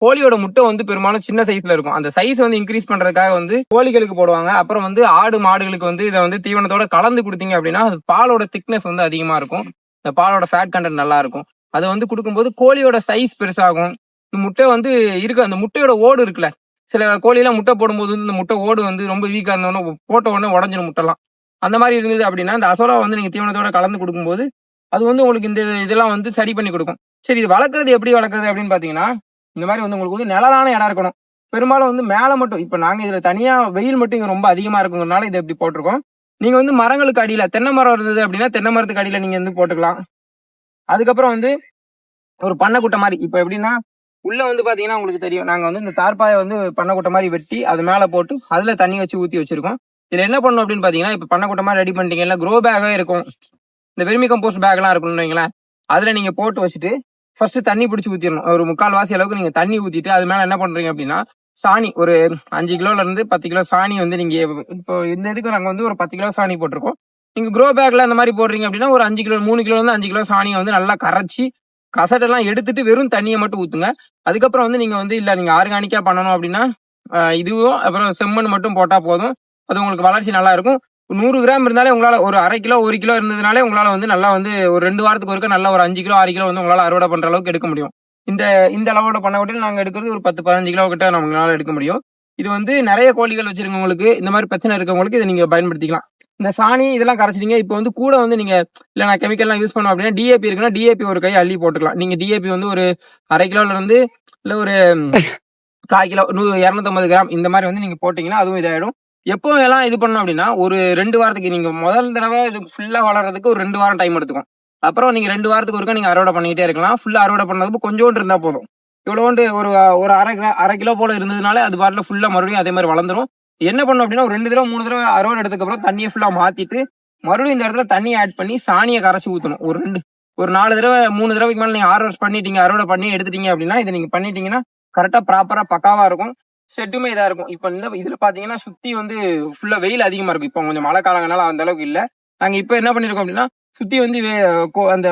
கோழியோட முட்டை வந்து பெரும்பாலும் சின்ன சைஸ்ல இருக்கும். அந்த சைஸ் வந்து இன்க்ரீஸ் பண்றதுக்காக வந்து கோழிகளுக்கு போடுவாங்க. அப்புறம் வந்து ஆடு மாடுகளுக்கு வந்து இதை வந்து தீவனத்தோட கலந்து கொடுத்தீங்க அப்படின்னா பாலோட திக்னஸ் வந்து அதிகமா இருக்கும். இந்த பாலோட ஃபேட் கண்டென்ட் நல்லா இருக்கும். அதை வந்து கொடுக்கும்போது கோழியோட சைஸ் பெருசாகும். முட்டை வந்து இருக்கு. அந்த முட்டையோட ஓடு இருக்குல்ல, சில கோழியெல்லாம் முட்டை போடும்போது இந்த முட்டை ஓடு வந்து ரொம்ப வீக்கா இருந்தோன்னா போட்ட உடனே உடஞ்சிடும் முட்டைலாம். அந்த மாதிரி இருந்தது அப்படின்னா இந்த அசோலா வந்து நீங்க தீவனத்தோட கலந்து கொடுக்கும்போது அது வந்து உங்களுக்கு இந்த இதெல்லாம் வந்து சரி பண்ணி கொடுக்கும். சரி, இது வளர்க்குறது எப்படி வளர்க்குறது அப்படின்னு பாத்தீங்கன்னா, இந்த மாதிரி வந்து உங்களுக்கு வந்து நிழலான இடம் இருக்கணும். பெரும்பாலும் வந்து மேல மட்டும், இப்ப நாங்க இதுல தனியா வெயில் மட்டும் இங்க ரொம்ப அதிகமா இருக்குங்கிறனால இதை எப்படி போட்டிருக்கோம். நீங்க வந்து மரங்களுக்கு அடியில தென்னை மரம் இருந்தது அப்படின்னா தென்னை மரத்துக்கு அடியில நீங்க வந்து போட்டுக்கலாம். அதுக்கப்புறம் வந்து ஒரு பண்ணைக்குட்டை மாதிரி, இப்ப எப்படின்னா உள்ள வந்து பாத்தீங்கன்னா உங்களுக்கு தெரியும், நாங்க வந்து இந்த தார்பாயை வந்து பண்ணைக்குட்டை மாதிரி வெட்டி அது மேல போட்டு அதுல தண்ணி வச்சு ஊத்தி வச்சிருக்கோம். இதுல என்ன பண்ணணும் அப்படின்னு பாத்தீங்கன்னா, இப்ப பண்ணைக்குட்டை மாதிரி ரெடி பண்ணிட்டீங்கன்னா க்ரோ பேகா இருக்கும், இந்த வெர்மி கம்போஸ்ட் பேக் எல்லாம் இருக்கும்னு வைங்களேன். அதுல நீங்க போட்டு வச்சுட்டு ஃபர்ஸ்ட் தண்ணி பிடிச்சி ஊத்திடணும். ஒரு 3/4 வாசி அளவுக்கு நீங்க தண்ணி ஊத்திட்டு அது மேல என்ன பண்றீங்க அப்படின்னா சாணி ஒரு 5 கிலோல இருந்து 10 கிலோ சாணி வந்து நீங்க இப்போ இந்த இதுக்கு நாங்க வந்து ஒரு 10 கிலோ சாணி போட்டிருக்கோம். நீங்க க்ரோ பேக்ல அந்த மாதிரி போடுறீங்க அப்படின்னா ஒரு 5 கிலோ 3 கிலோ இருந்து 5 கிலோ சாணியை வந்து நல்லா கரைச்சி கசடெல்லாம் எடுத்துட்டு வெறும் தண்ணியை மட்டும் ஊத்துங்க. அதுக்கப்புறம் வந்து நீங்க வந்து இல்ல நீங்க ஆர்கானிக்கா பண்ணணும் அப்படின்னா இதுவும் அப்புறம் செம்மண் மட்டும் போட்டா போதும். அது உங்களுக்கு வளர்ச்சி நல்லா இருக்கும். 100 கிராம் இருந்தாலே உங்களால ஒரு 1/2 கிலோ 1 கிலோ இருந்ததுனாலே உங்களால வந்து நல்லா வந்து ஒரு 2 வாரத்துக்கு ஒருக்க நல்லா ஒரு 5 கிலோ 6 கிலோ வந்து உங்களால அறுவடை பண்ற அளவுக்கு எடுக்க முடியும். இந்த இந்த அளவோட பண்ண நாங்க எடுக்கிறது ஒரு 10-15 கிலோ கிட்ட நம்மளால எடுக்க முடியும். இது வந்து நிறைய கோழிகள் வச்சிருக்கவங்களுக்கு, இந்த மாதிரி பிரச்சனை இருக்கவங்களுக்கு இதை நீங்க பயன்படுத்திக்கலாம். இந்த சாணி இதெல்லாம் கரைச்சிட்டீங்க. இப்போ வந்து கூட வந்து நீங்க இல்ல நான் கெமிக்கல்லாம் யூஸ் பண்ணுவோம் அப்படின்னா டிஏபி இருக்குன்னா டிஏபி ஒரு கை அள்ளி போட்டுக்கலாம். நீங்க டிஏபி வந்து ஒரு 1/2 கிலோல இருந்து இல்ல ஒரு 1/4 கிலோ 250 கிராம் இந்த மாதிரி வந்து நீங்க போட்டீங்கன்னா அதுவும் இதாயிடும். எப்போ எல்லாம் இது பண்ணணும் அப்படின்னா ஒரு 2 வாரத்துக்கு, நீங்க முதல் தடவை இது ஃபுல்லா வளர்றதுக்கு ஒரு 2 வாரம் டைம் எடுத்துக்கும். அப்புறம் நீங்க 2 வாரத்துக்கு ஒருக்கா நீங்க அறுவடை பண்ணிக்கிட்டே இருக்கலாம். ஃபுல்லா அறுவடை பண்ணதுக்கு கொஞ்சோண்டு இருந்தா போதும். இவ்வளோண்டு ஒரு ஒரு 1/2 கிலோ போல இருந்ததுனால அது பாட்டில் ஃபுல்லா மறுபடியும் அதே மாதிரி வளர்ந்துரும். என்ன பண்ணும் அப்படின்னா ஒரு 2 தடவை 3 தடவை அறுவடை எடுத்ததுக்கு அப்புறம் தண்ணியை ஃபுல்லா மாத்திட்டு மறுபடியும் இந்த இடத்துல தண்ணியை ஆட் பண்ணி சாணியை கரைச்சி ஊற்றணும். ஒரு 4 தடவை 3 தடவைக்கு மேலே நீங்க ஹார்வெஸ்ட் பண்ணிட்டீங்க, அறுவடை பண்ணி எடுத்துட்டீங்க அப்படின்னா இதை நீங்க பண்ணிட்டீங்கன்னா கரெக்டா ப்ராப்பரா பக்காவா இருக்கும். செட்டுமே இதா இருக்கும். இப்ப இந்த இதுல பாத்தீங்கன்னா சுத்தி வந்து ஃபுல்லா வெயில் அதிகமா இருக்கும். இப்போ கொஞ்சம் மழை காலங்கனால அந்த அளவுக்கு இல்ல. நாங்க இப்ப என்ன பண்ணிருக்கோம் அப்படின்னா சுத்தி வந்து அந்த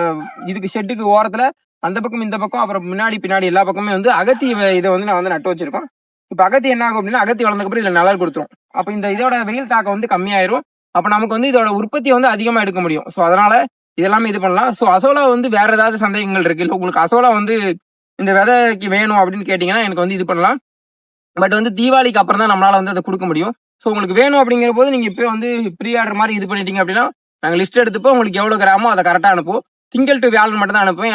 இதுக்கு ஷெட்டுக்கு ஓரத்துல அந்த பக்கம் இந்த பக்கம் அப்புறம் முன்னாடி பின்னாடி எல்லா பக்கமே வந்து அகத்தி இதை வந்து நான் வந்து நட்டு வச்சிருக்கோம். இப்ப அகத்தி என்ன ஆகும் அப்படின்னா அகத்தி வளர்ந்ததுக்கு அப்புறம் இதுல நிழல் கொடுத்துரும். அப்ப இந்த இதோட வெயில் தாக்கம் வந்து கம்மியாயிரும். அப்ப நமக்கு வந்து இதோட உற்பத்தியை வந்து அதிகமா எடுக்க முடியும். ஸோ அதனால இதெல்லாமே இது பண்ணலாம். ஸோ அசோலா வந்து வேற ஏதாவது சந்தேகங்கள் இருக்கு, இல்லை உங்களுக்கு அசோலா வந்து இந்த விதைக்கு வேணும் அப்படின்னு கேட்டீங்கன்னா எனக்கு வந்து இது பண்ணலாம். பட் வந்து தீபாவளிக்கு அப்புறம் தான் நம்மளால வந்து அதை கொடுக்க முடியும். ஸோ உங்களுக்கு வேணும் அப்படிங்கிற போது நீங்க இப்போ வந்து ப்ரீ ஆர்டர் மாதிரி இது பண்ணிட்டீங்க அப்படின்னா நாங்கள் லிஸ்ட் எடுத்துப்போம். உங்களுக்கு எவ்வளவு கிராமோ அதை கரெக்டாக அனுப்புவோம். திங்கள் டு வியாழன் மட்டும் தான் அனுப்புவேன்.